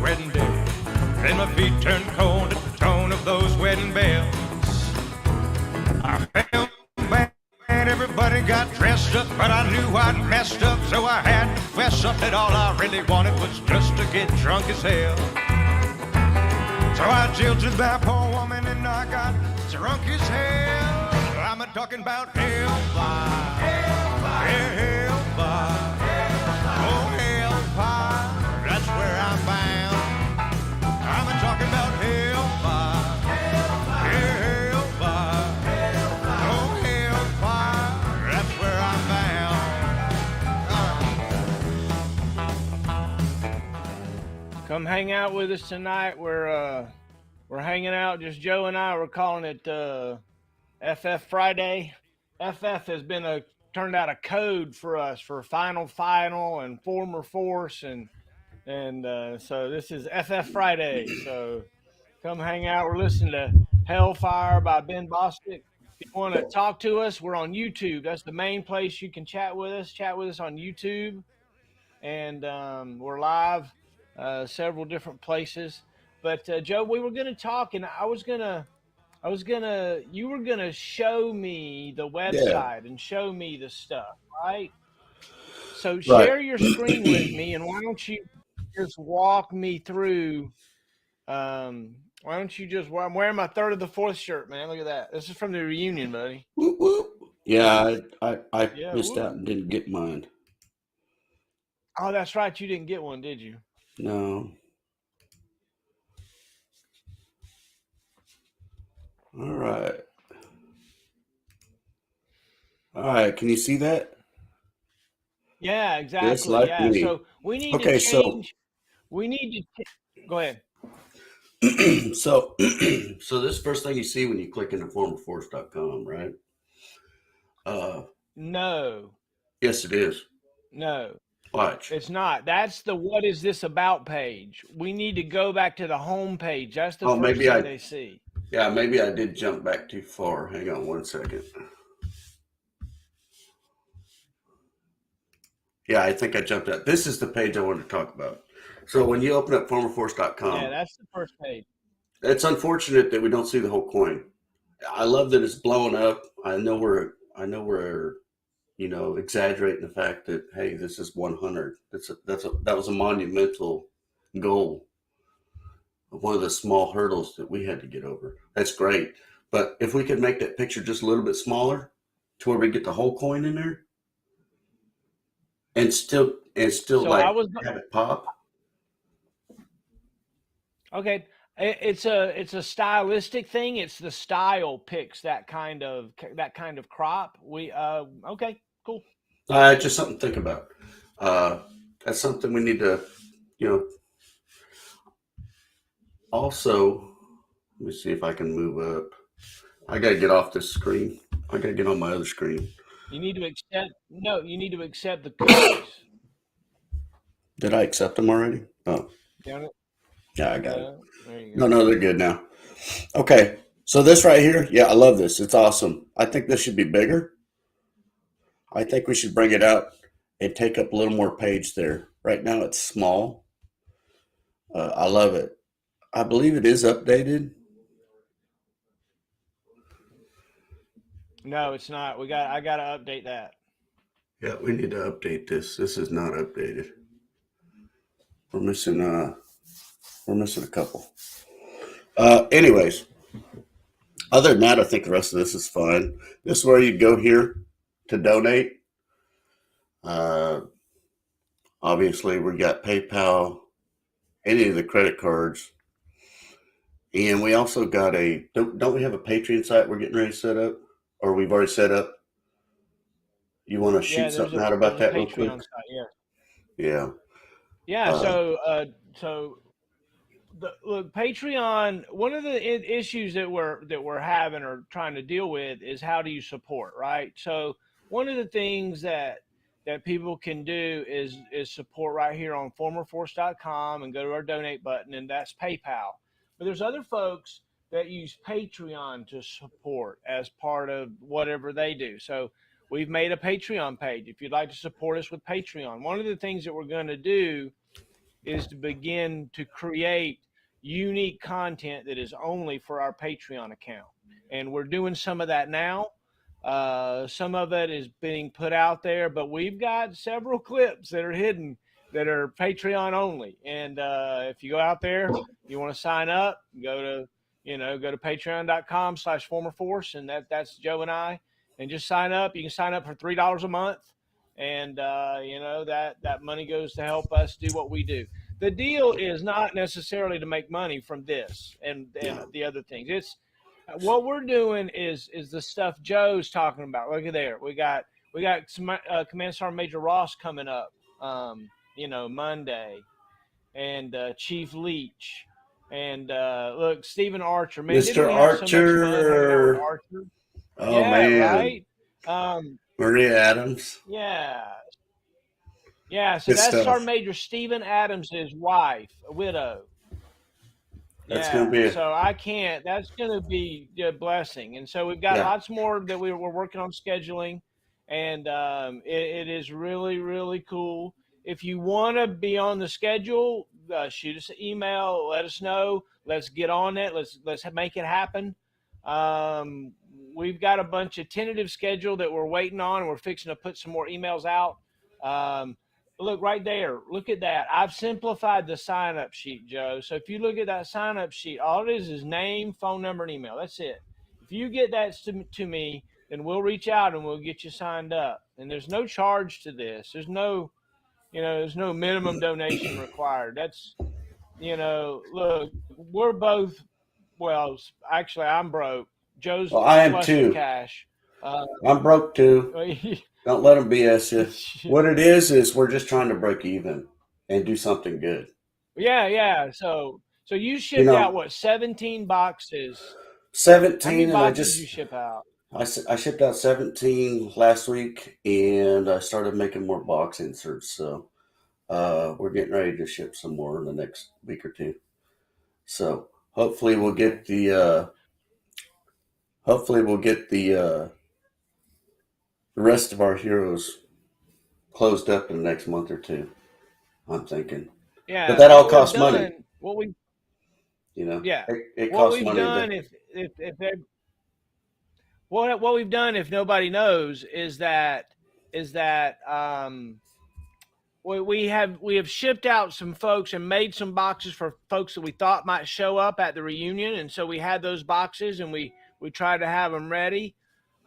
wedding day. Then my feet turned cold at the tone of those wedding bells. I felt bad, everybody got dressed up, but I knew I'd messed up, so I had to fess up that all I really wanted was just to get drunk as hell. So I jilted that poor woman and I got drunk as hell. I'm a talking about hellfire, hellfire, oh hellfire, that's where I'm bound. I'm a talking about hellfire, hellfire, oh hellfire, that's where I'm bound. Come hang out with us tonight. We're hanging out, just Joe and I. We're calling it FF Friday. FF has been turned out a code for us for final and former force, and so this is FF Friday. So come hang out. We're listening to Hellfire by Ben Bostic. If you want to talk to us, we're on YouTube. That's the main place you can chat with us. Chat with us on YouTube, and we're live several different places. But Joe, we were going to talk, and you were gonna show me the website and show me the stuff, right? So share your screen with me, and why don't you just walk me through? Why don't you just? I'm wearing my 3rd of the 4th shirt, man. Look at that. This is from the reunion, buddy. Whoop, whoop. Yeah, I missed out and didn't get mine. Oh, that's right. You didn't get one, did you? No. All right. Can you see that? Yeah, exactly. Just like me. So we need to change. We need to go ahead. So this first thing you see when you click into formerforce.com, right? No. Yes, it is. No. Watch. It's not. That's the "What is this about" page. We need to go back to the home page. That's the first thing they see. Yeah, maybe I did jump back too far. Hang on one second. Yeah, I think I jumped out. This is the page I wanted to talk about. So when you open up formerforce.com. Yeah, that's the first page. It's unfortunate that we don't see the whole coin. I love that it's blowing up. I know we're exaggerating the fact that, hey, this is 100. That was a monumental goal. One of the small hurdles that we had to get over. That's great. But if we could make that picture just a little bit smaller to where we get the whole coin in there and still have it pop. Okay. It's a stylistic thing. It's the style picks that kind of crop. Okay, cool. Just something to think about. That's something we need to, Also, let me see if I can move up. I got to get off this screen. I got to get on my other screen. You need to accept the cookies. Did I accept them already? Oh. Got it? Yeah, I got it. There you go. No, they're good now. Okay. So this right here, yeah, I love this. It's awesome. I think this should be bigger. I think we should bring it out and take up a little more page there. Right now it's small. I love it. I believe it is updated. No, it's not. I got to update that. Yeah, we need to update this. This is not updated. We're missing a couple. Anyways, other than that, I think the rest of this is fine. This is where you go here to donate. Obviously, we got PayPal, any of the credit cards. And we also got don't we have a Patreon site we're getting ready to set up? Or we've already set up? You want to shoot something out about that real quick? Site, yeah. Yeah. Look, Patreon. One of the issues that we're having or trying to deal with is how do you support, right? So one of the things that people can do is support right here on formerforce.com and go to our donate button, and that's PayPal. But there's other folks that use Patreon to support as part of whatever they do. So we've made a Patreon page if you'd like to support us with Patreon. One of the things that we're going to do is to begin to create unique content that is only for our Patreon account. And we're doing some of that now. Some of it is being put out there, but we've got several clips that are hidden that are Patreon only. And if you go out there, you want to sign up, go to patreon.com/formerforce, and that's Joe and I, and just sign up. You can sign up for $3 a month, and that money goes to help us do what we do. The deal is not necessarily to make money from this and the other things. It's what we're doing is the stuff Joe's talking about. Look at there. We got some Command Sergeant Major Ross coming up, Monday, and Chief Leach, and look, Stephen Archer. Man, Mr. didn't we have so much fun hanging out with Archer. Archer? Oh, Yeah, man. right. Maria Adams. Yeah. Yeah, so Good that's stuff. Sergeant Major Stephen Adams' wife, a widow. That's going to be so that's going to be a blessing. And so we've got lots more that we're working on scheduling, and it is really, really cool. If you want to be on the schedule, shoot us an email, let us know. Let's get on it. Let's make it happen. We've got a bunch of tentative schedule that we're waiting on, and we're fixing to put some more emails out. Look right there. Look at that. I've simplified the sign-up sheet, Joe. So if you look at that sign-up sheet, all it is name, phone number, and email. That's it. If you get that to me, then we'll reach out and we'll get you signed up. And there's no charge to this. There's no minimum donation required. That's, look, we're both, well, actually, I'm broke. Joe's I am flush too. with cash. I'm broke too. Don't let them BS you. What it is we're just trying to break even and do something good. Yeah. So you shipped out 17 boxes? 17. How many boxes did you ship out? I shipped out 17 last week, and I started making more box inserts. So we're getting ready to ship some more in the next week or two. So hopefully we'll get the rest of our heroes closed up in the next month or two, I'm thinking. Yeah. But that all costs money. It costs money. What we've done, if nobody knows, is that we have shipped out some folks and made some boxes for folks that we thought might show up at the reunion, and so we had those boxes and we tried to have them ready.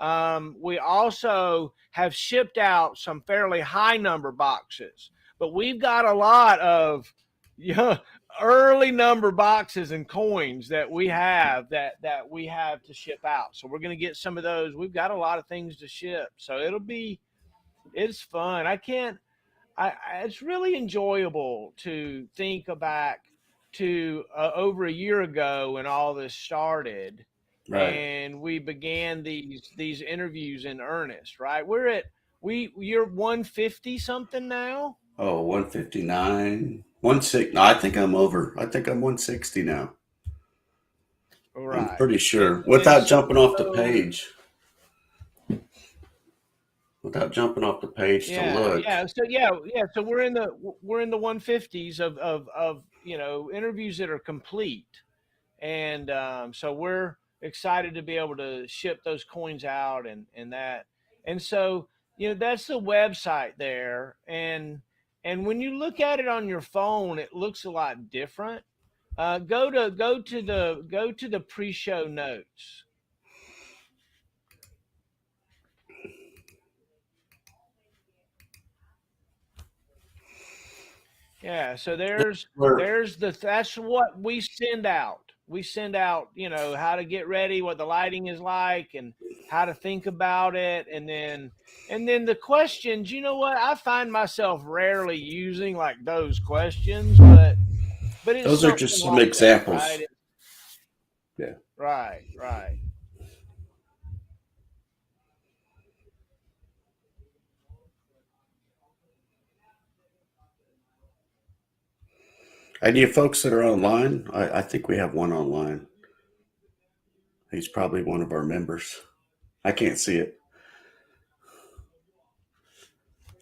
We also have shipped out some fairly high number boxes, but we've got a lot of early number boxes and coins that we have that we have to ship out. So we're going to get some of those. We've got a lot of things to ship, so it's fun. It's really enjoyable to think back to over a year ago when all this started. Right. And we began these interviews in earnest, right? You're 150 something now? Oh, 159. 160. No, I think I'm over. I think I'm 160 now. Right. I'm pretty sure. Without jumping off the page. Without jumping off the page to look. So we're in the 150s of interviews that are complete. And so we're excited to be able to ship those coins out and that. And so, that's the website there. And when you look at it on your phone, it looks a lot different. Go to the pre-show notes. Yeah, so that's what we send out. We send out, how to get ready, what the lighting is like, and how to think about it, and then the questions. You know what? I find myself rarely using like those questions, but it's those are just some examples. That, right? Yeah. Right. Any folks that are online, I think we have one online. He's probably one of our members. I can't see it.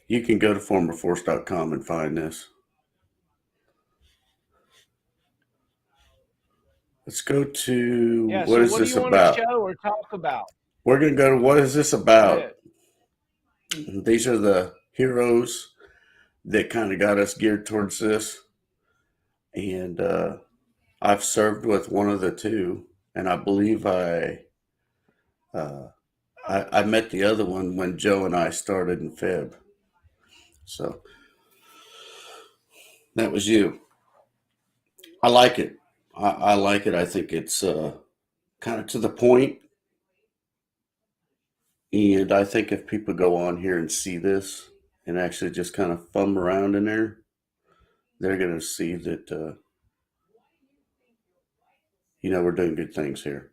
You can go to formerforce.com and find this. Let's go to Yeah. what So is what do this you want to about? show or talk about? We're going to go to what is this Go about? ahead. These are the heroes that kind of got us geared towards this. And I've served with one of the two, and I believe uh, I met the other one when Joe and I started in Feb. So that was you. I like it. I like it. I think it's kind of to the point. And I think if people go on here and see this and actually just kind of thumb around in there, they're going to see that, we're doing good things here.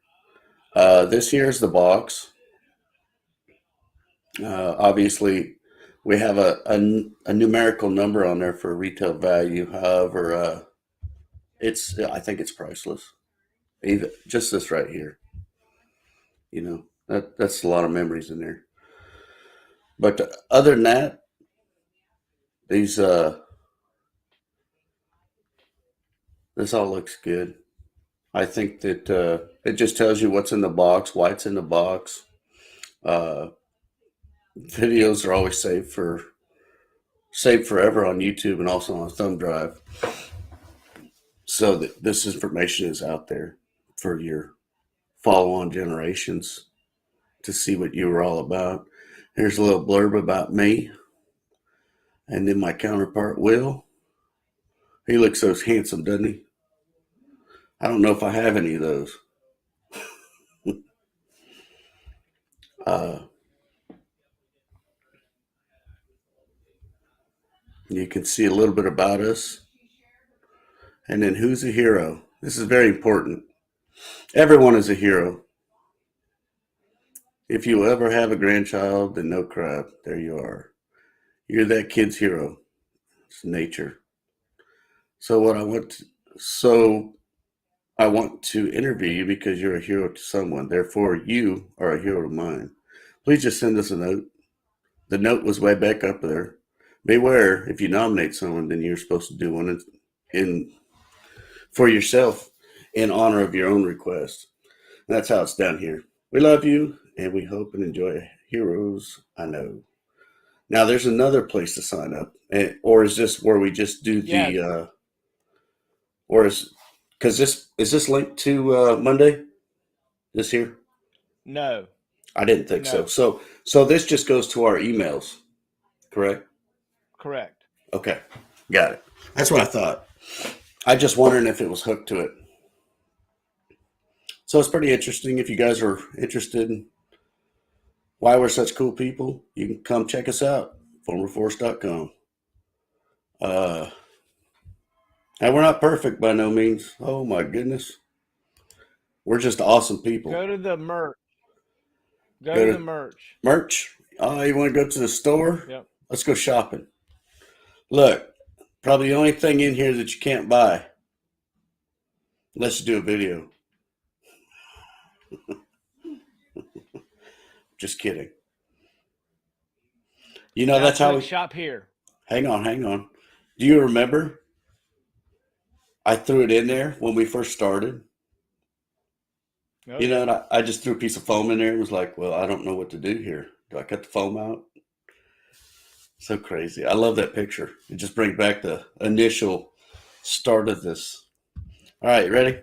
This here is the box. Obviously, we have a numerical number on there for retail value. However, I think it's priceless. Even just this right here, that's a lot of memories in there. But other than that, these this all looks good. I think that it just tells you what's in the box, why it's in the box. Uh, Videos are always saved forever on YouTube and also on a thumb drive, so that this information is out there for your follow-on generations to see what you were all about. Here's a little blurb about me, and then my counterpart Will. He looks so handsome, doesn't he? I don't know if I have any of those. Uh, you can see a little bit about us, and then who's a hero. This is very important. Everyone is a hero. If you ever have a grandchild, then no crap, there you are. You're that kid's hero. It's nature. So what I want to, so I want to interview you because you're a hero to someone. Therefore, you are a hero to mine. Please just send us a note. The note was way back up there. Beware, if you nominate someone, then you're supposed to do one in for yourself in honor of your own request. That's how it's done here. We love you, and we hope and enjoy Heroes I Know. Now, there's another place to sign up, or is this where we just do Yeah. the, or because is this linked to Monday this year? No. I didn't think so. No. So this just goes to our emails, correct? Correct. Okay, got it. That's what I thought. I just wondering if it was hooked to it. So it's pretty interesting. If you guys are interested in why we're such cool people, you can come check us out, formerforce.com. And we're not perfect by no means. Oh my goodness. We're just awesome people. Go to the merch. Go Go to to the merch. merch. Oh, you want to go to the store? Yep. Let's go shopping. Look, probably the only thing in here that you can't buy unless you do a video. Just kidding. Now That's how click we. shop here. Hang on. Do you remember? I threw it in there when we first started. Oh, And I just threw a piece of foam in there and was like, well, I don't know what to do here. Do I cut the foam out? So crazy. I love that picture. It just brings back the initial start of this. All right, ready?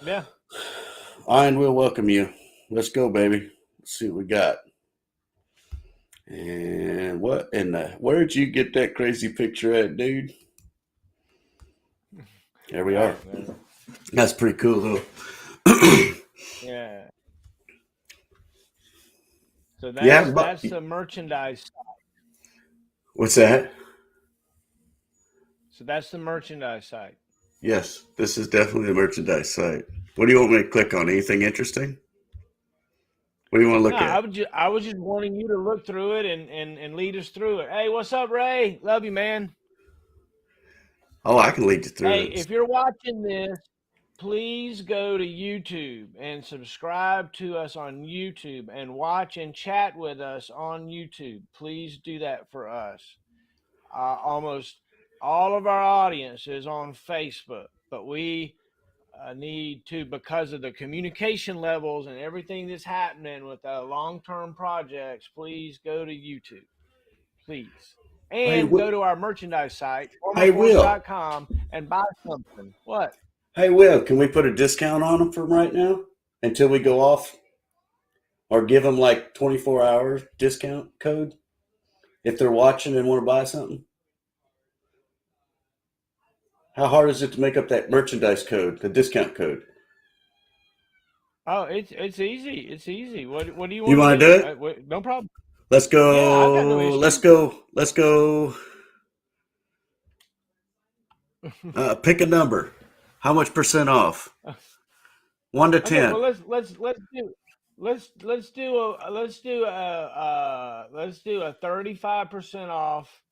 yeah. I and will welcome you. Let's go, baby. Let's see what we got. And what in the, where'd you get that crazy picture at, dude? There we are. Right, That's pretty cool, though. yeah. So Yeah, that's the merchandise. What's that? So that's the merchandise site. Yes, this is definitely the merchandise site. What do you want me to click on? Anything interesting? What do you want to look No, at? I was just wanting you to look through it and lead us through it. Hey, what's up, Ray? Love you, man. Oh, I can lead you through Hey, it. if you're watching this, please go to YouTube and subscribe to us on YouTube and watch and chat with us on YouTube. Please do that for us. Almost all of our audience is on Facebook, but we a need to, because of the communication levels and everything that's happening with long-term projects. Please go to YouTube, please, Hey, and go to our merchandise site, hey, Will. formerforce.com, and buy something. What? Hey, Will. Can we put a discount on them from right now until we go off, or give them like 24-hour discount code if they're watching and want to buy something? How hard is it to make up that merchandise code, the discount code? Oh, it's easy. It's easy. What do you You want want to to do do? it? No problem. Let's Yeah, I got no go. Let's issue. go. Let's go. Pick a number. How much percent off? 1 to Okay, well 10. let's do a 35% off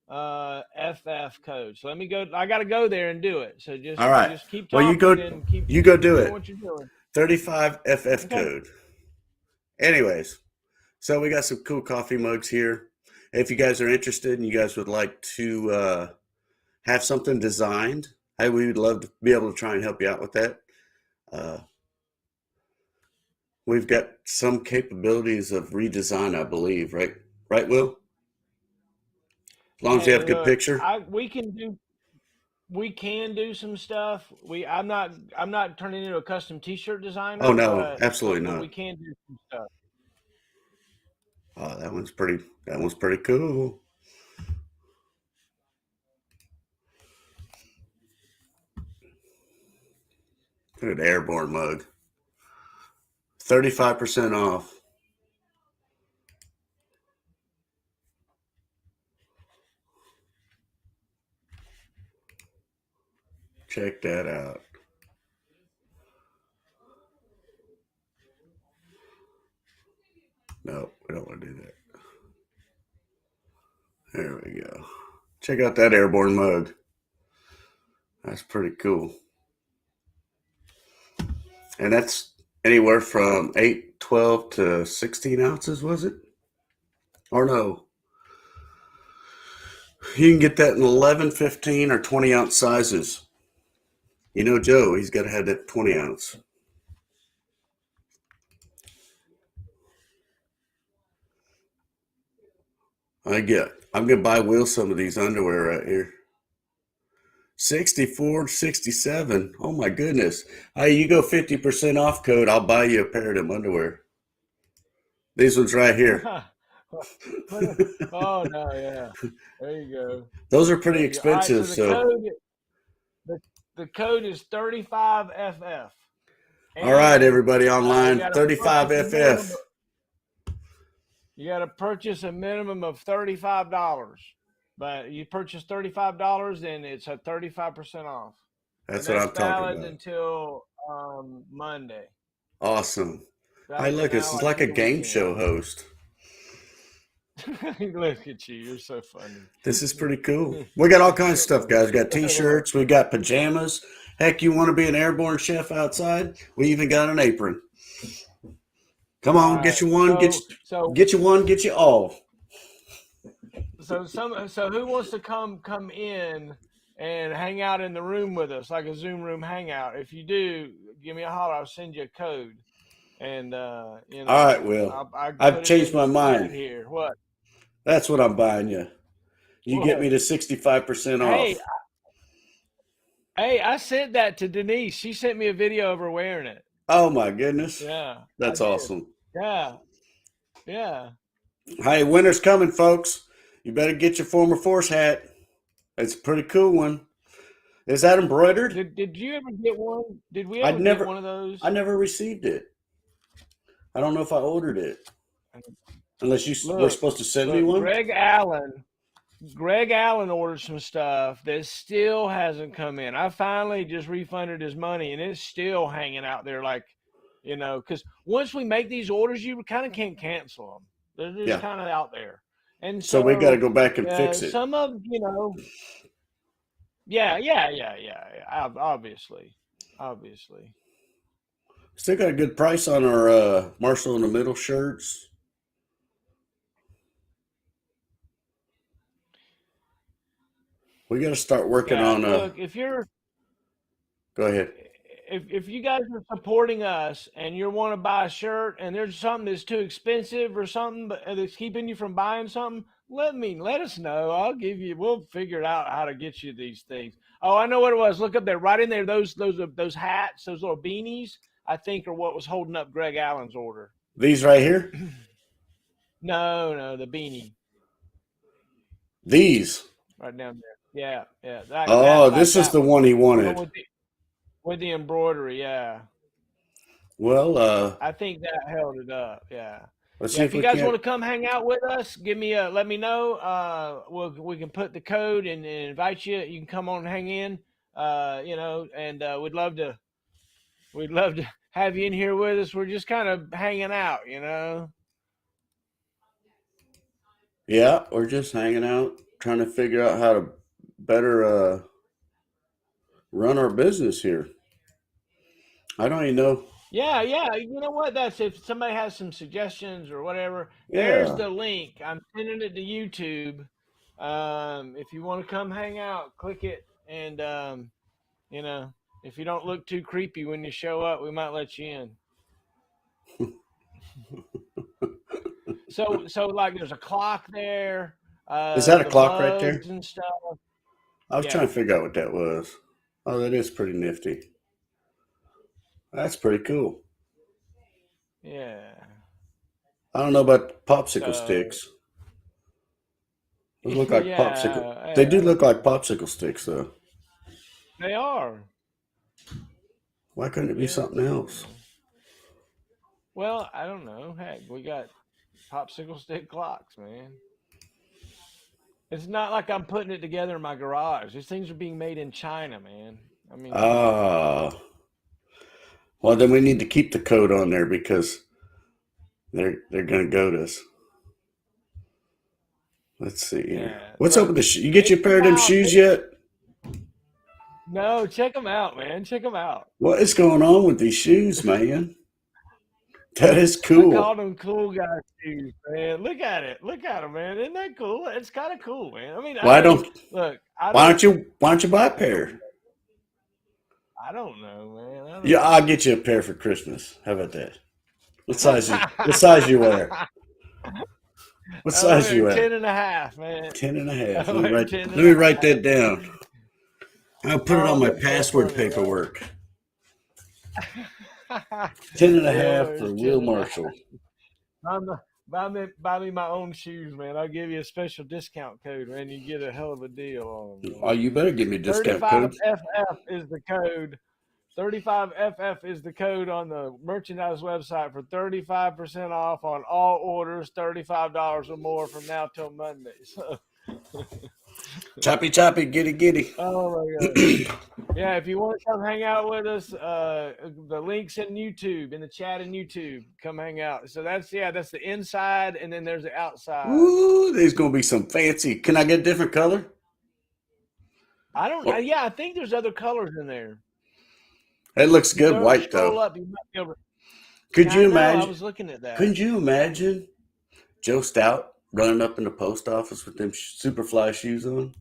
FF code. So let me go. I got to go there and do it. So All right. just keep Well, talking and keep you go do doing it. what you're doing. 35 FF Okay. code. Anyways, so we got some cool coffee mugs here. If you guys are interested and you guys would like to have something designed, hey, we would love to be able to try and help you out with that. We've got some capabilities of redesign, I believe, right? Right, Will? As long as you Hey, have a good look, picture. we can do some stuff. I'm not turning into a custom T-shirt designer. Oh no, absolutely but not. we can do some stuff. Oh, that one's pretty cool. Look at an airborne mug. 35% off. Check that out. No, we don't want to do that. There we go. Check out that airborne mug. That's pretty cool. And that's anywhere from 8, 12 to 16 ounces, was it? Or no? You can get that in 11, 15, or 20 ounce sizes. You know, Joe, he's got to have that 20 ounce. I'm going to buy Will some of these underwear right here. 64, 67. Oh my goodness. Hey, you go 50% off code, I'll buy you a pair of them underwear. These ones right here. Oh no, yeah. There you go. Those are pretty All right, expensive. the code is 35FF. All right, everybody You online, gotta 35FF. You got to purchase a minimum of $35. But you purchase $35, then it's a 35% off. That's what I'm talking valid about. until Monday. Awesome. Hey, Right look, now, this is like like a through the game weekend. show host. Look at you. You're so funny. This is pretty cool. We got all kinds of stuff, guys. We got t-shirts. We got pajamas. Heck, you want to be an airborne chef outside? We even got an apron. Come on, get you one, get you one, get you all. So who wants to come in and hang out in the room with us, like a Zoom room hangout? If you do, give me a holler. I'll send you a code. And you know. All right, Will. I've changed my mind. Here, what? That's what I'm buying you. You get me to 65% off. Hey, I sent that to Denise. She sent me a video of her wearing it. Oh my goodness. Yeah. That's awesome. Yeah. Yeah. Hey, winter's coming, folks. You better get your former force hat. It's a pretty cool one. Is that embroidered? Did you ever get one? Did we ever get one of those? I never received it. I don't know if I ordered it. Unless you were supposed to send me one. Greg Allen ordered some stuff that still hasn't come in. I finally just refunded his money, and it's still hanging out there, like, you know, because once we make these orders, you kind of can't cancel them. They're just kind of out there. And so we got to go back and fix it. Some of, you know, yeah. Obviously. Still got a good price on our Marshall in the Middle shirts. We got to start working on. Look, if you're. Go ahead. if you guys are supporting us and you want to buy a shirt and there's something that's too expensive or something that's keeping you from buying something, let us know. We'll figure out how to get you these things. Oh, I know what it was. Look up there, right in there. Those hats, those little beanies, I think are what was holding up Greg Allen's order. These right here? No, the beanie. These. Right down there. Yeah. This is the one he wanted. With the embroidery, yeah. Well, I think that held it up, yeah. Let's see if you guys want to come hang out with us, let me know. We can put the code and invite you. You can come on and hang in, and we'd love to have you in here with us. We're just kind of hanging out, Yeah, we're just hanging out, trying to figure out how to better run our business here. I don't even know. Yeah. You know what? That's if somebody has some suggestions or whatever. There's the link. I'm sending it to YouTube. If you want to come hang out, click it. And, if you don't look too creepy when you show up, we might let you in. So like there's a clock there. Is that a clock right there? And stuff. I was trying to figure out what that was. Oh, that is pretty nifty. That's pretty cool. Yeah. I don't know about popsicle sticks. They look like popsicle. They do look like popsicle sticks, though. They are. Why couldn't it be something else? Well, I don't know. Heck, we got popsicle stick clocks, man. It's not like I'm putting it together in my garage. These things are being made in China, man. I mean. Well, then we need to keep the code on there because they're going to goad us. Let's see. Yeah. What's up with the you get your pair of them shoes yet? No, check them out, man. Check them out. What is going on with these shoes, man? That is cool. I call them cool guy shoes, man. Look at it. Look at them, man. Isn't that cool? It's kind of cool, man. I mean, why don't you buy a pair? I don't know, man. I'll get you a pair for Christmas. How about that? What size you wear? What size you wear? 10.5, man. 10.5. Let me write that down. I'll put it on my password paperwork. 10.5 for Will Marshall. Buy me my own shoes, man. I'll give you a special discount code, man. You get a hell of a deal on them. Oh, you better give me a discount code. 35FF is the code. 35FF is the code on the merchandise website for 35% off on all orders, $35 or more from now till Monday. So. Choppy, giddy. Oh my God. Yeah, if you want to come hang out with us, the link's in YouTube, in the chat in YouTube. Come hang out. So that's the inside, and then there's the outside. Ooh, there's gonna be some fancy. Can I get a different color? I don't know. Yeah, I think there's other colors in there. It looks good white though. Up, you might be able to... Could you imagine? I was looking at that. Couldn't you imagine Joe Stout running up in the post office with them Superfly shoes on?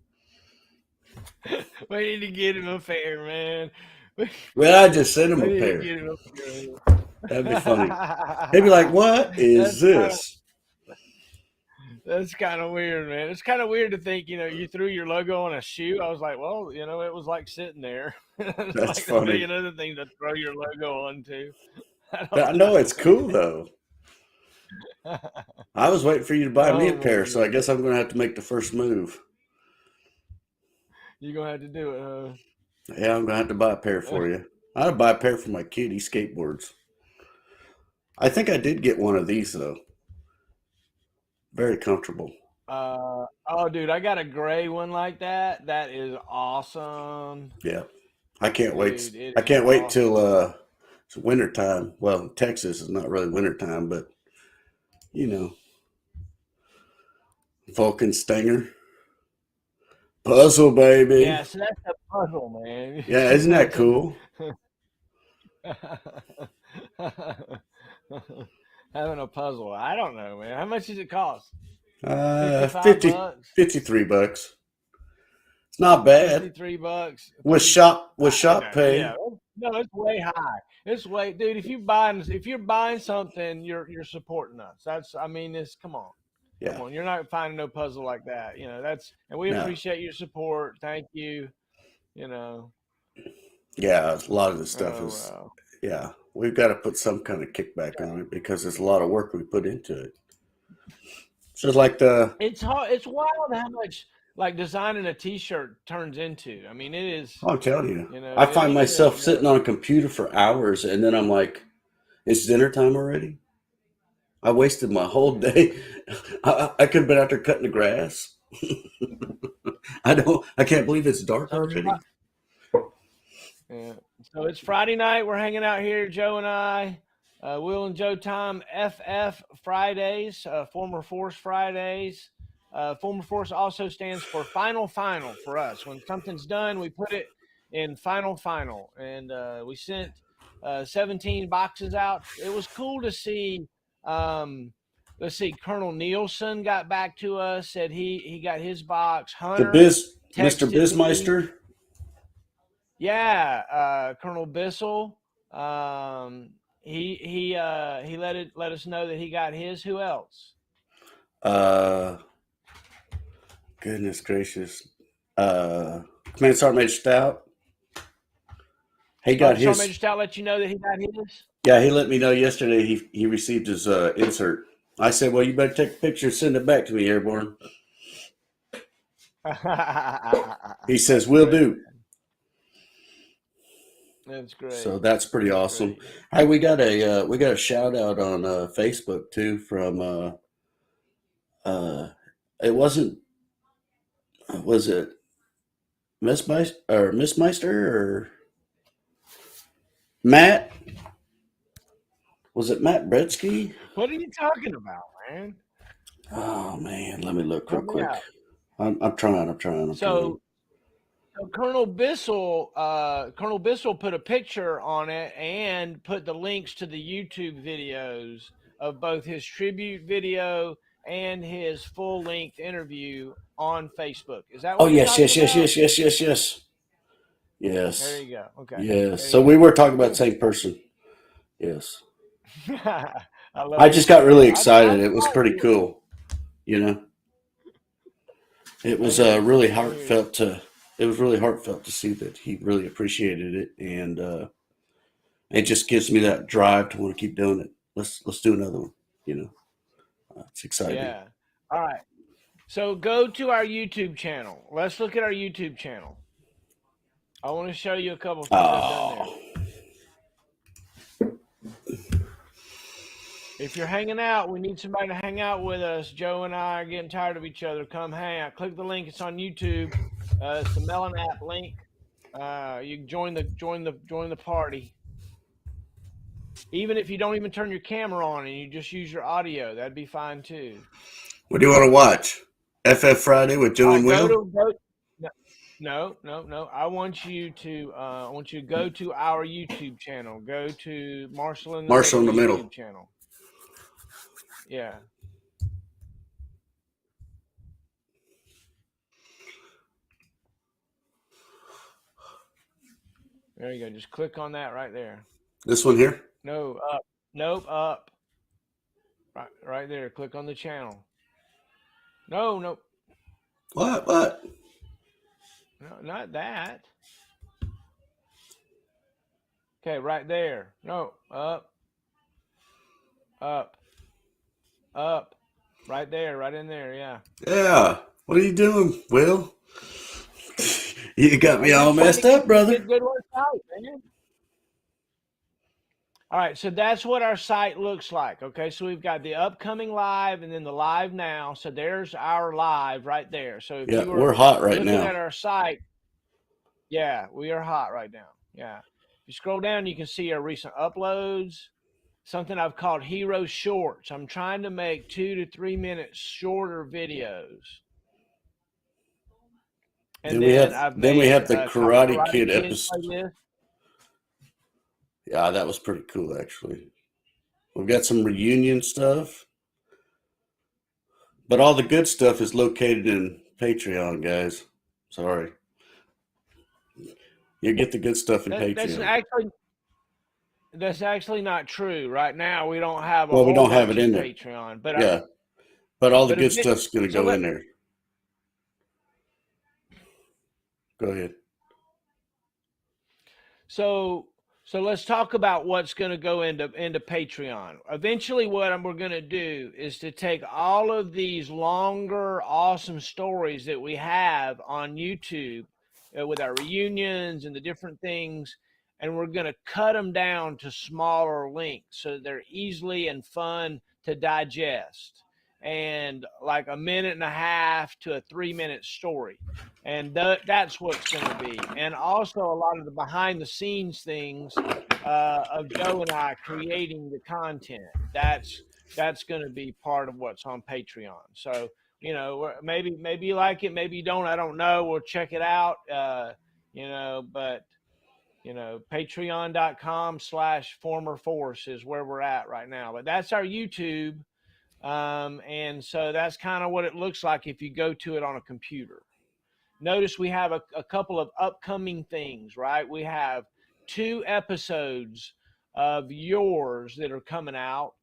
We need to get him a pair, man. Well, I just sent him a pair. That'd be funny. He'd be like, "What is this?" That's kind of weird, man. It's kind of weird to think, you threw your logo on a shoe. I was like, well, it was like sitting there. That's like funny. A million other things to throw your logo onto. I know it's cool though. I was waiting for you to buy me a pair, so I guess I'm going to have to make the first move. You're going to have to do it, huh? Yeah, I'm going to have to buy a pair for you. I'd buy a pair for my kid. He skateboards. I think I did get one of these, though. Very comfortable. Dude, I got a gray one like that. That is awesome. Yeah. I can't wait. I can't wait till it's winter time. Well, Texas is not really winter time, but Vulcan Stinger. Puzzle, baby. Yeah, so that's a puzzle, man. Yeah, isn't that cool? Having a puzzle. I don't know, man. How much does it cost? $53. It's not bad. $53 with shop pay. Yeah, No, it's way high. It's way, dude. If you're buying something, you're supporting us. I mean, come on, come Yeah. on. You're not finding no puzzle like that. And we No. appreciate your support. Thank you. You know. Yeah. A lot of the stuff Oh is, well. yeah, we've got to put some kind of kickback on it because there's a lot of work we put into it. So it's like It's hard. It's wild how much like designing a T-shirt turns into. I mean, it is. I'm telling you, You know, I find myself the sitting on a computer for hours and then I'm like, it's dinner time already. I wasted my whole day. I could have been out there cutting the grass. I can't believe it's dark so it's already. Yeah. So it's Friday night. We're hanging out here, Joe and I, Will and Joe Time, FF Fridays, Former Force Fridays. Former Force also stands for Final for us. When something's done, we put it in Final. And we sent 17 boxes out. It was cool to see. Let's see, Colonel Nielsen got back to us, said he got his box. Hunter, Mr. texted me. Bismeister. Yeah, Colonel Bissell. He let us know that he got his. Who else? Goodness gracious. Command Sergeant Major Stout. He got Sergeant his. Major Stout let you know that he got his. Yeah, he let me know yesterday he received his insert. I said, well, you better take a picture and send it back to me, Airborne. He says, will do. That's great. So that's pretty awesome. Hey, we got a shout out on Facebook too from it was it Miss Meister or Matt? Was it Matt Bretsky? What are you talking about, man? Oh man, let me look real Help me quick. out. I'm trying. So Colonel Bissell put a picture on it and put the links to the YouTube videos of both his tribute video and his full-length interview on Facebook. Is that what Oh you're yes. talking about? Yes. There you go. Okay. Yes. So we were talking about the same person. Yes. I just got really excited. It was pretty cool. You know. It was really heartfelt to see that he really appreciated it, and it just gives me that drive to want to keep doing it. Let's do another one. You know, it's exciting. Yeah. All right. So go to our YouTube channel. Let's look at our YouTube channel. I want to show you a couple things I've done there. If you're hanging out, we need somebody to hang out with us. Joe and I are getting tired of each other. Come hang out. Click the link. It's on YouTube. It's the Melon app link. You can join the party. Even if you don't even turn your camera on and you just use your audio, that'd be fine too. What do you want to watch? FF Friday with Joe and Will? No. I want you to go to our YouTube channel. Go to Marshall in the Middle YouTube channel. Yeah. There you go. Just click on that right there. This one here? No, up. Nope, up. Right there. Click on the channel. No. What? No, not that. Okay, right there. No, up. Right there, right in there, yeah. Yeah. What are you doing, Will? You got me all messed up, brother. Good site, man. All right, so that's what our site looks like. Okay, so we've got the upcoming live and then the live now. So there's our live right there. So if we're hot right looking now. At our site, yeah, we are hot right now. Yeah. If you scroll down, you can see our recent uploads. Something I've called Hero Shorts. I'm trying to make 2 to 3 minutes shorter videos. And then we have the Karate Kid episode. Playlist. Yeah, that was pretty cool, actually. We've got some reunion stuff. But all the good stuff is located in Patreon, guys. Sorry. You get the good stuff in That's Patreon. actually not true. Right now, we don't have a Well, we whole don't have bunch it in in there. Patreon, Yeah, but all the but good stuff's going to so go let in there. Go ahead. so let's talk about what's going to go into Patreon. Eventually, what we're going to do is to take all of these longer, awesome stories that we have on YouTube with our reunions and the different things, and we're going to cut them down to smaller links so they're easily and fun to digest, and like a minute and a half to a 3-minute story. And that's what's going to be. And also a lot of the behind the scenes things of Joe and I creating the content. That's going to be part of what's on Patreon. So maybe you like it, maybe you don't. I don't know. We'll check it out. But patreon.com/former force is where we're at right now. But that's our YouTube. And so that's kind of what it looks like if you go to it on a computer. Notice we have a couple of upcoming things, right? We have 2 episodes of yours that are coming out,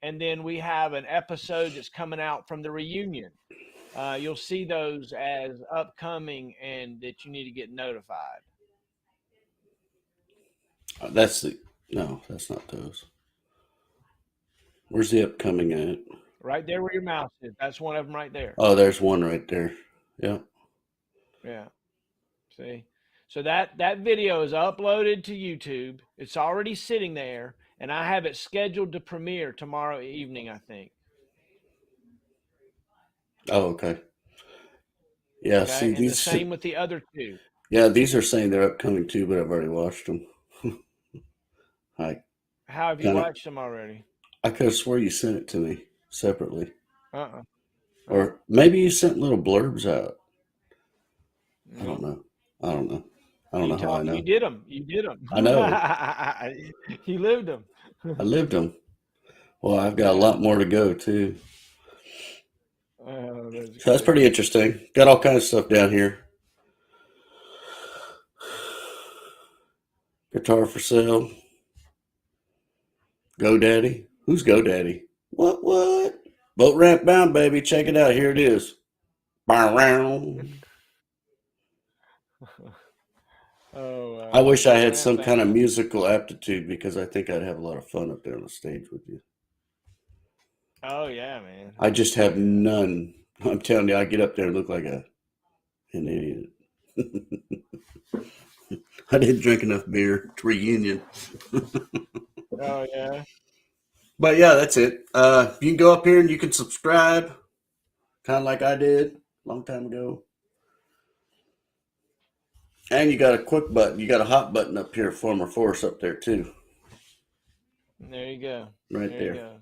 and then we have an episode that's coming out from the reunion. You'll see those as upcoming and that you need to get notified. That's not those. Where's the upcoming at? Right there where your mouse is. That's one of them right there. Oh, there's one right there. Yeah. Yeah. See? So that video is uploaded to YouTube. It's already sitting there, and I have it scheduled to premiere tomorrow evening, I think. Oh, okay. Yeah, Okay, see and the these. same with the other 2. Yeah, these are saying they're upcoming too, but I've already watched them. I How have you kind of. watched them already? I could have swore you sent it to me separately, Uh-uh. or maybe you sent little blurbs out. I don't No. know. I don't know. I don't know how I You know. did them. You did them. I know. You lived them. I lived them. Well, I've got a Yeah. lot more to go too. Oh, that's So that's good. pretty interesting. Got all kinds of stuff down here. Guitar for sale. GoDaddy. Who's GoDaddy? What? Boat ramp bound, baby. Check it out. Here it is. Bow. Oh, I wish I had Ramp some kind of Bound. musical aptitude because I think I'd have a lot of fun up there on the stage with you. Oh yeah, man. I just have none. I'm telling you, I get up there and look like an idiot. I didn't drink enough beer to reunion. Oh yeah. But yeah, that's it. You can go up here and you can subscribe, kind of like I did a long time ago. And you got a quick button. You got a hot button up here, former force up there too, There you go. right There there. you go.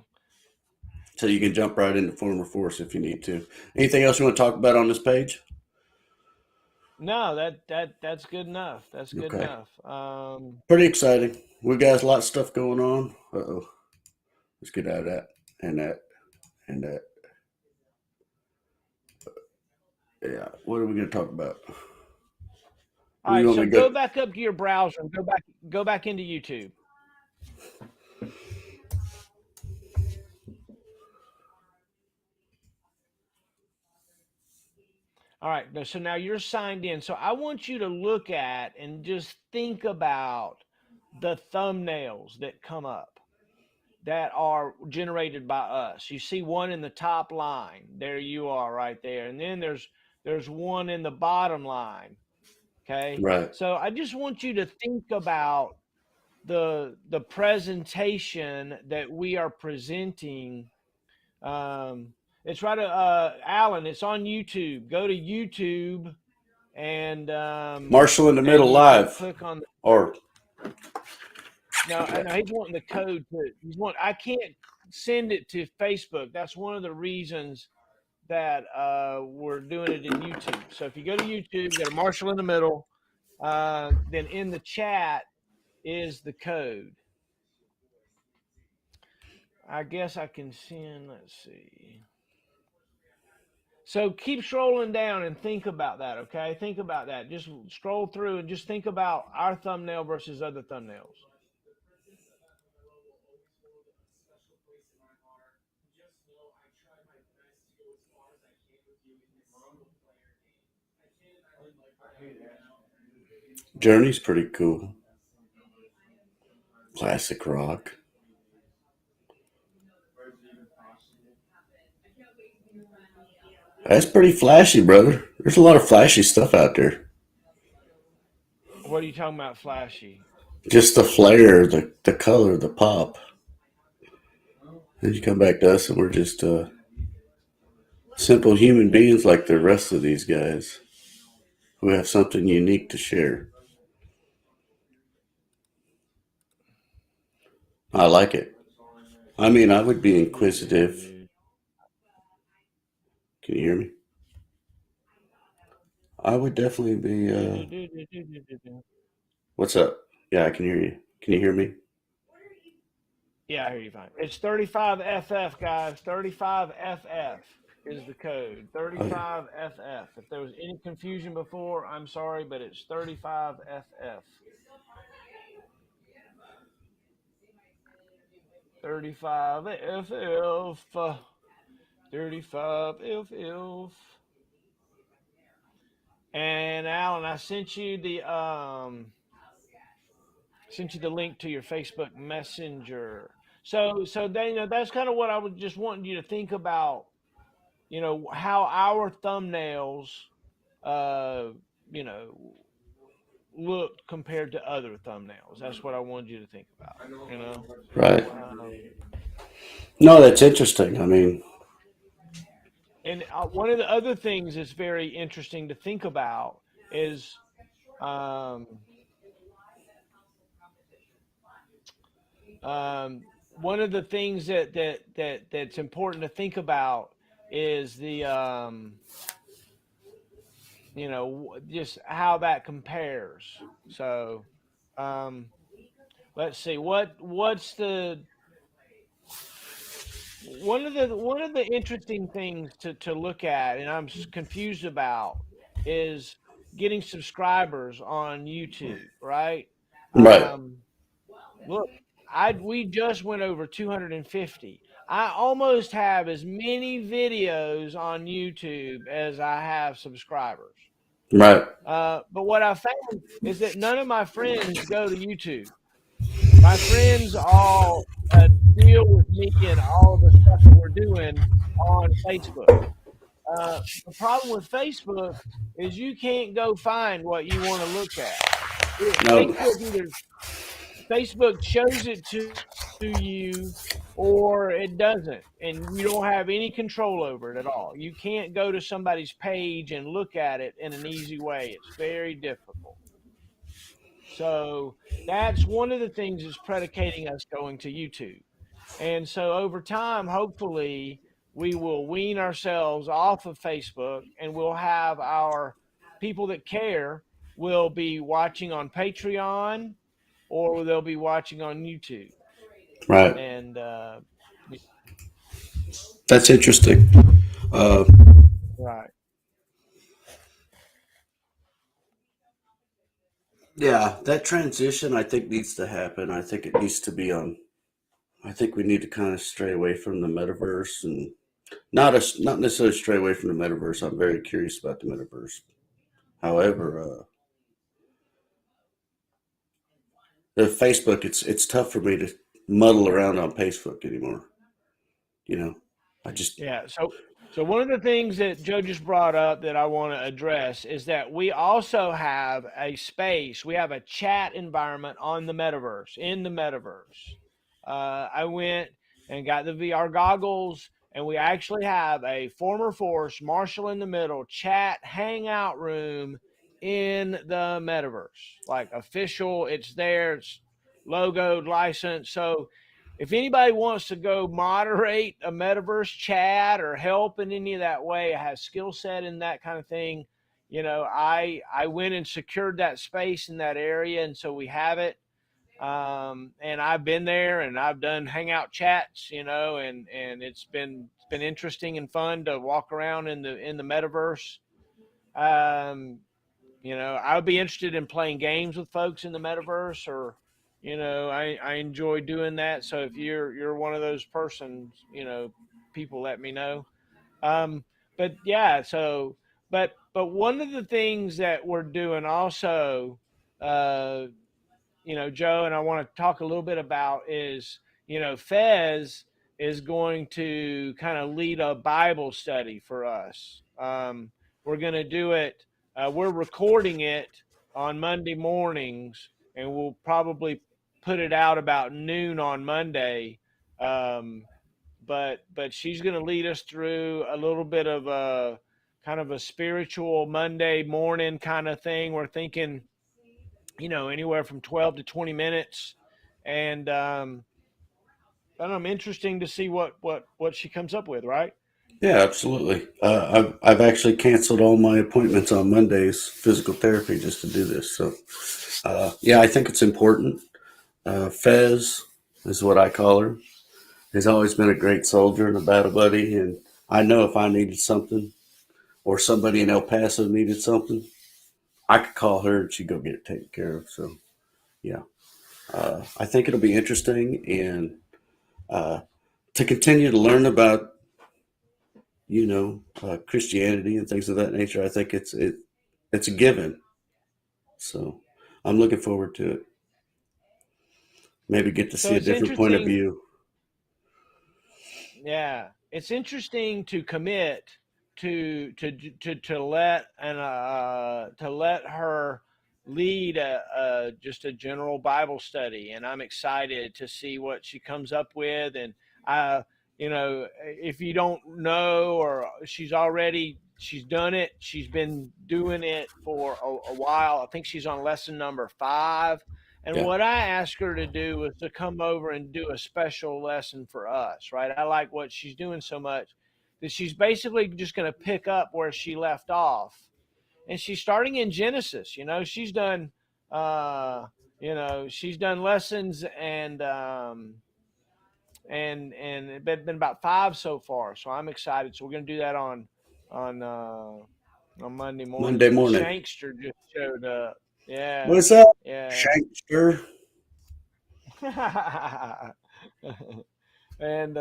So you can jump right into former force if you need to. Anything else you want to talk about on this page? No, that's good enough. That's good Okay. enough. Pretty exciting. We got a lot of stuff going on. Uh-oh. Let's get out of that and that and that. Yeah. What are we going to talk about? All Where you right, want so me to go go? back up to your browser and go back into YouTube. All right, so now you're signed in. So I want you to look at and just think about the thumbnails that come up that are generated by us. You see one in the top line. There you are right there. And then there's one in the bottom line. Okay? Right. So I just want you to think about the presentation that we are presenting. It's right, Alan, it's on YouTube. Go to YouTube and Marshall in the middle you can live. click on Or no, he's wanting the code to I can't send it to Facebook. That's one of the reasons that we're doing it in YouTube. So if you go to YouTube, go to Marshall in the middle, then in the chat is the code. I guess I can send, let's see. So keep scrolling down and think about that, okay? Think about that. Just scroll through and just think about our thumbnail versus other thumbnails. Journey's pretty cool. Classic rock. That's pretty flashy, brother. There's a lot of flashy stuff out there. What are you talking about, flashy? Just the flair, the color, the pop. Then you come back to us and we're just simple human beings like the rest of these guys who have something unique to share. I like it. I mean, I would be inquisitive. Can you hear me? I would definitely be. What's up? Yeah, I can hear you. Can you hear me? Yeah, I hear you fine. It's 35FF, guys. 35FF is the code. 35FF. If there was any confusion before, I'm sorry, but it's 35FF. 35FF. 35FF. And Alan, I sent you the link to your Facebook Messenger. So Dana, that's kind of what I was just wanting you to think about. You know how our thumbnails, you know, look compared to other thumbnails. That's what I wanted you to think about. You know, Right. um, No, that's interesting. I mean, and one of the other things that's very interesting to think about is um, one of the things that's important to think about is the you know, just how that compares. So um, let's see what's the one of the interesting things to look at, and I'm confused about, is getting subscribers on YouTube, right? right, Um, Look, we just went over 250. I almost have as many videos on YouTube as I have subscribers. right, But what I found is that none of my friends go to YouTube. My friends all deal with me and all of the stuff that we're doing on Facebook. The problem with Facebook is you can't go find what you want to look at. no, Facebook shows it to you or it doesn't, and you don't have any control over it at all. You can't go to somebody's page and look at it in an easy way. It's very difficult. So that's one of the things that's predicating us going to YouTube. And so over time, hopefully, we will wean ourselves off of Facebook and we'll have our people that care will be watching on Patreon or they'll be watching on YouTube. right. And That's interesting. Uh, right. yeah, that transition I think needs to happen. I think it needs to be on. I think we need to kind of stray away from the metaverse and not necessarily stray away from the metaverse. I'm very curious about the metaverse. However, the Facebook, it's tough for me to muddle around on Facebook anymore. You know, I just Yeah. So one of the things that Joe just brought up that I want to address is that we also have a space. We have a chat environment on the metaverse, in the metaverse. I went and got the VR goggles, and we actually have a former force, Marshall in the Middle, chat hangout room in the metaverse. Like official, it's there, it's logoed, licensed. So if anybody wants to go moderate a metaverse chat or help in any of that way, has skill set in that kind of thing, you know, I went and secured that space in that area, and so we have it. And I've been there and I've done hangout chats, and it's been interesting and fun to walk around in the metaverse. Um, I would be interested in playing games with folks in the metaverse, or I enjoy doing that. So if you're one of those persons, people let me know. Um, but yeah, but one of the things that we're doing also, uh, Joe, and I want to talk a little bit about is, Fez is going to kind of lead a Bible study for us. We're going to do it. We're recording it on Monday mornings, and we'll probably put it out about noon on Monday. Um, but she's going to lead us through a little bit of a kind of a spiritual Monday morning kind of thing. We're thinking, anywhere from 12 to 20 minutes. And I don't know, interesting to see what she comes up with, right? Yeah, absolutely. I've actually canceled all my appointments on Mondays, physical therapy, just to do this. So, yeah, I think it's important. Fez is what I call her. Has always been a great soldier and a battle buddy, and I know if I needed something or somebody in El Paso needed something, I could call her and she'd go get it taken care of. So, yeah, I think it'll be interesting and to continue to learn about Christianity and things of that nature. I think it's a given. So I'm looking forward to it. Maybe get to So see a it's different point of interesting. view. Yeah, it's interesting to commit to let her lead just a general Bible study, and I'm excited to see what she comes up with. And I, if you don't know, or she's done it, she's been doing it for a while. I think she's on lesson number 5. And Yeah. what I asked her to do was to come over and do a special lesson for us, right? I like what she's doing so much that she's basically just going to pick up where she left off. And she's starting in Genesis. She's done lessons, and it's been about 5 so far. So I'm excited. So we're going to do that on Monday mornings. Monday And the morning. Shankster just showed up. Yeah, What's up, yeah. Shankster? And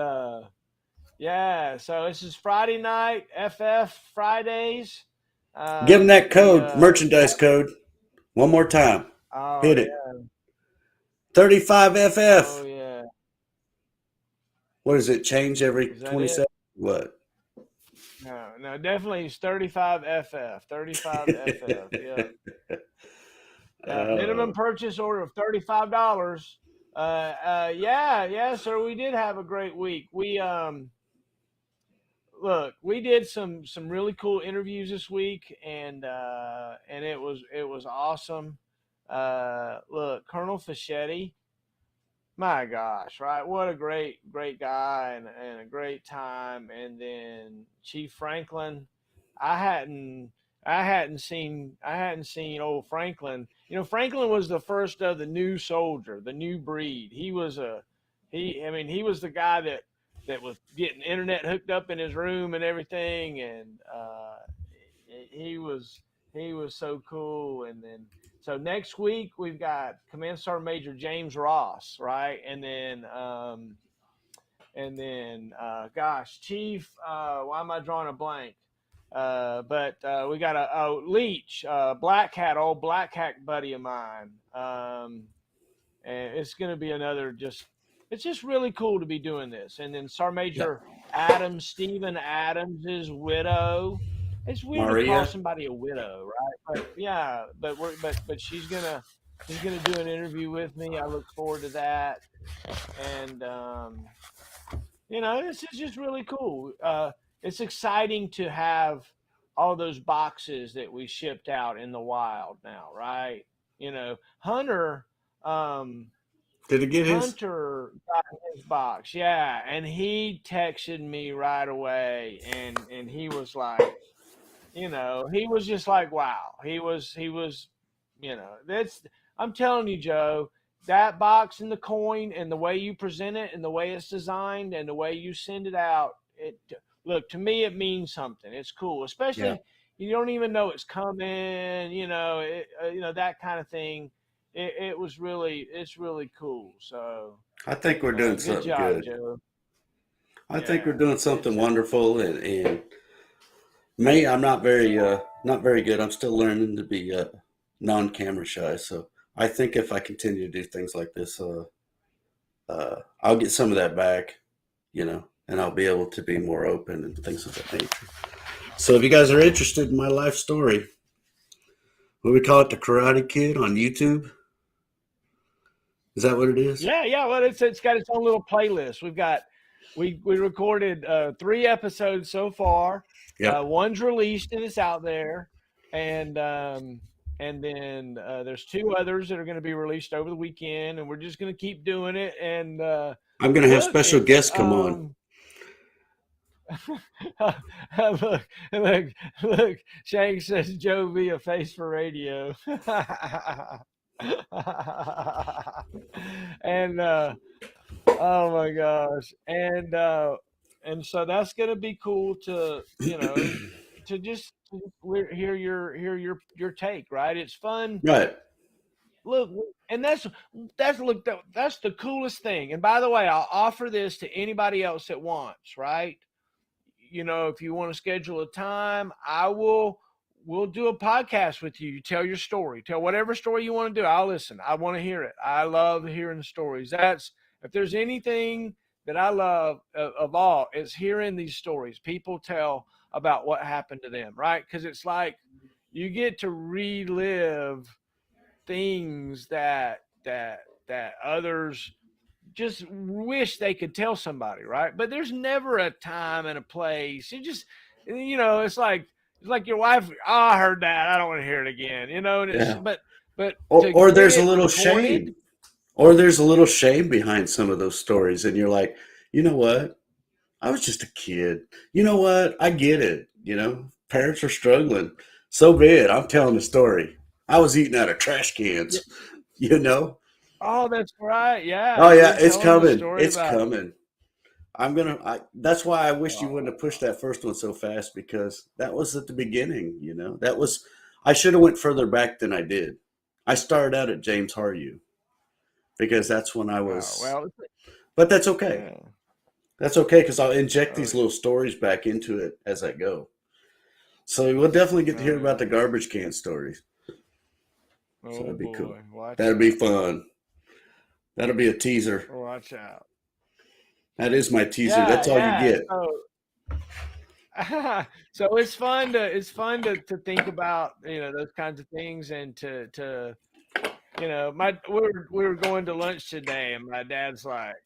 yeah, so this is Friday night, FF Fridays. Give him that We code, merchandise code, one more time. Oh Hit it. yeah, 35 oh FF. yeah. What does it change every Is that it? 27? What? No, definitely it's 35 FF. 35 FF. Yeah. Yeah. Uh, Minimum purchase order of $35. Yeah, sir. We did have a great week. We did some really cool interviews this week, and it was awesome. Look, Colonel Fischetti, my gosh, right? What a great guy, and a great time. And then Chief Franklin, I hadn't I hadn't seen old Franklin. Franklin was the first of the new soldier, the new breed. He was the guy that was getting internet hooked up in his room and everything, and he was so cool. And then so next week we've got Command Sergeant Major James Ross, right? And then gosh, Chief, why am I drawing a blank? But we got a Leach, old Black Hat buddy of mine. And it's going to be it's just really cool to be doing this. And then Sergeant yeah. Major Adams, Stephen Adams' widow. It's weird to call Maria. somebody a widow, right? But yeah, but she's gonna do an interview with me. I look forward to that. And this is just really cool. It's exciting to have all those boxes that we shipped out in the wild now, right? Hunter, Did he get his? Got his box, yeah, and he texted me right away, and he was like, he was just like, wow, he was, that's. I'm telling you, Joe, that box and the coin and the way you present it and the way it's designed and the way you send it out, look, to me, it means something. It's cool, especially you don't even know it's coming, that kind of thing. It's really cool. So I think we're doing something job, good. Joe. I think we're doing something wonderful, and me, I'm not very good. I'm still learning to be non-camera shy. So I think if I continue to do things like this, I'll get some of that back, and I'll be able to be more open and things of that nature. So if you guys are interested in my life story, what we call it, the Karate Kid on YouTube. Is that what it is? Yeah. Well, it's got its own little playlist. We recorded 3 episodes so far. Yeah. One's released and it's out there, and then there's 2 others that are going to be released over the weekend, and we're just going to keep doing it. And I'm going to have special guests come on. Look, Shank says Joe be a face for radio. And oh my gosh, and so that's gonna be cool to to just hear your take, right? It's fun, right? Look, and that's the coolest thing. And by the way, I'll offer this to anybody else that wants, right? If you want to schedule a time, we'll do a podcast with you. You tell your story, tell whatever story you want to do. I'll listen. I want to hear it. I love hearing the stories. If there's anything that I love of all, it's hearing these stories. People tell about what happened to them, right? Because it's like you get to relive things that others just wish they could tell somebody, right? But there's never a time and a place. You just, it's like your wife. Oh, I heard that. I don't want to hear it again. And it's, but or there's a little shame, or there's a little shame behind some of those stories, and you're like, you know what? I was just a kid. You know what? I get it. Parents are struggling. So be it. I'm telling the story. I was eating out of trash cans. Oh, that's right. Yeah. Oh yeah, it's coming. It's coming. That's why I wish you wouldn't have pushed that first one so fast, because that was at the beginning. I should have went further back than I did. I started out at James Haryu because that's when I was. But that's okay. Yeah. That's okay, because I'll inject these little stories back into it as I go. So we'll definitely get to hear about the garbage can stories. So that'd be cool. That'd be fun. That'll be a teaser. Watch out. That is my teaser. That's all you get. So it's fun to think about, those kinds of things, and to we were going to lunch today, and my dad's like,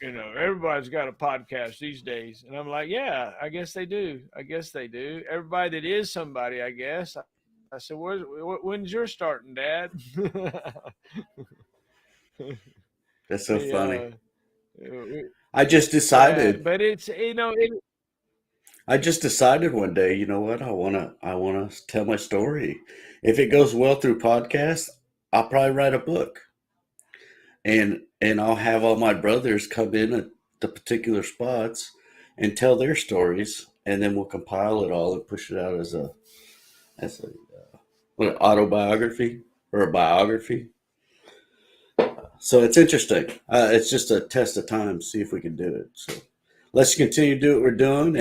everybody's got a podcast these days. And I'm like, yeah, I guess they do. Everybody that is somebody, I guess. I said, when's yours starting, Dad? That's so funny. I just decided. But it's, I just decided one day, you know what? I wanna tell my story. If it goes well through podcasts, I'll probably write a book. And I'll have all my brothers come in at the particular spots and tell their stories, and then we'll compile it all and push it out as an autobiography or a biography. So it's interesting. It's just a test of time, see if we can do it. So let's continue to do what we're doing,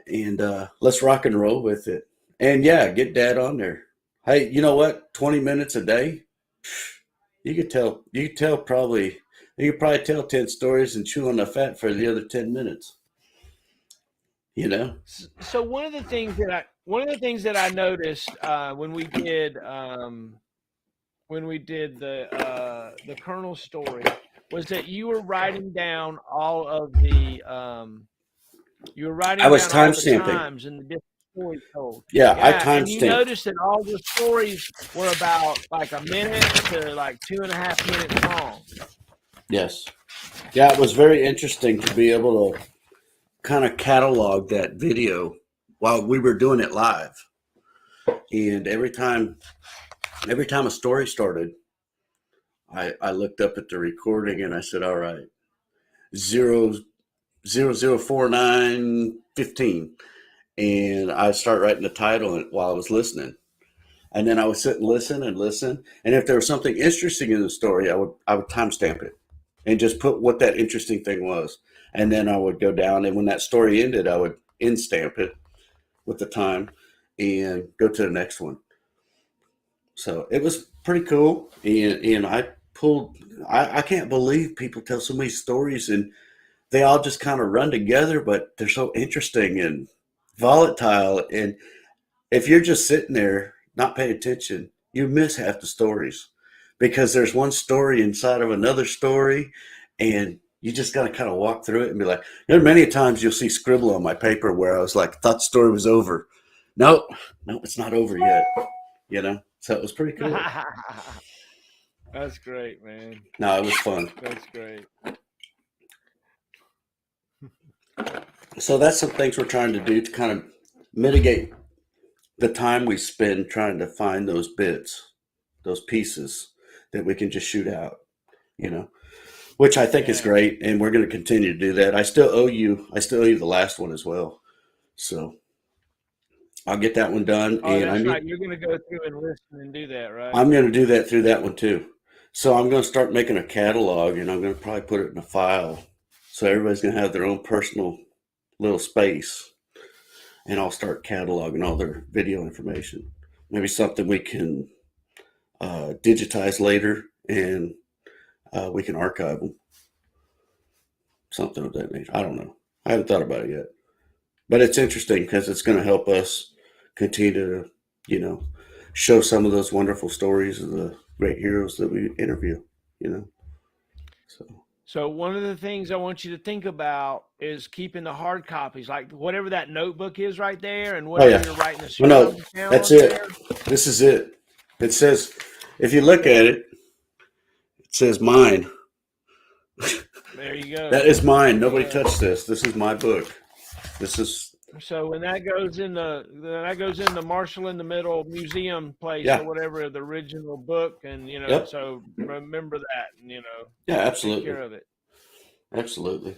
and let's rock and roll with it. And get Dad on there. Hey, you know what? 20 minutes a day. You could probably tell 10 stories and chew on the fat for the other 10 minutes. So one of the things that I noticed when we did the Colonel story was that you were writing down all of the I was timestamping and the different stories told. Yeah, I timestamped. You noticed that all the stories were about like a minute to like 2.5 minutes long. Yes. Yeah, it was very interesting to be able to kind of catalog that video while we were doing it live. And every time every time a story started, I looked up at the recording and I said, all right, 004915. And I start writing the title while I was listening. And then I would sit and listen and listen. And if there was something interesting in the story, I would timestamp it and just put what that interesting thing was. And then I would go down, and when that story ended, I would end stamp it with the time and go to the next one. So it was pretty cool. And I can't believe people tell so many stories and they all just kind of run together, but they're so interesting and volatile. And if you're just sitting there not paying attention, you miss half the stories because there's one story inside of another story, and you just got to kind of walk through it and be like, there are many times you'll see scribble on my paper where I was like, thought the story was over. Nope, nope, it's not over yet. So it was pretty cool. That's great, man. No, it was fun. That's great. So that's some things we're trying to do to kind of mitigate the time we spend trying to find those bits, those pieces that we can just shoot out, which I think is great. And we're going to continue to do that. I still owe you the last one as well. So I'll get that one done. Oh, that's right. You're going to go through and listen and do that, right? I'm going to do that through that one too. So I'm going to start making a catalog, and I'm going to probably put it in a file. So everybody's going to have their own personal little space. And I'll start cataloging all their video information. Maybe something we can digitize later, and we can archive them. Something of that nature. I don't know. I haven't thought about it yet. But it's interesting because it's going to help us continue to, show some of those wonderful stories of the great heroes that we interview, So one of the things I want you to think about is keeping the hard copies, like whatever that notebook is right there, and whatever you're writing the show down. That's it. This is it. It says, if you look at it, it says mine. There you go. That is mine. Nobody touched this. This is my book. This is. So when that goes in the Marshall in the Middle museum place or whatever, the original book, and so remember that, and Yeah, absolutely. Take care of it. Absolutely.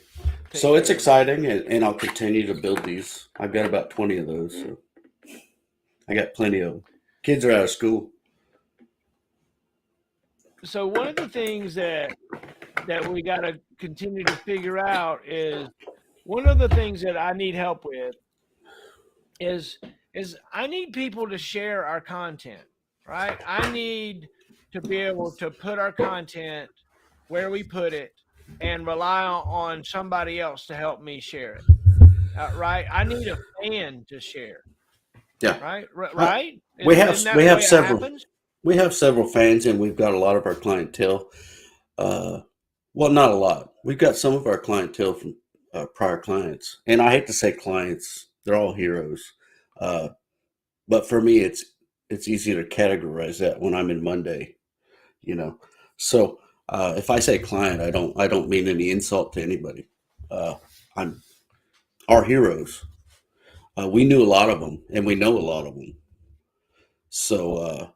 So it's exciting, and I'll continue to build these. I've got about 20 of those. So I got plenty of them. Kids are out of school. So one of the things that we got to continue to figure out is, one of the things that I need help with is I need people to share our content, right? I need to be able to put our content where we put it and rely on somebody else to help me share it, right? I need a fan to share. Yeah. Right. Right. We have several fans, and we've got a lot of our clientele. Well, not a lot. We've got some of our clientele from prior clients, and I hate to say clients; they're all heroes. But for me, it's easy to categorize that when I'm in Monday, So if I say client, I don't mean any insult to anybody. I'm our heroes. We knew a lot of them, and we know a lot of them. So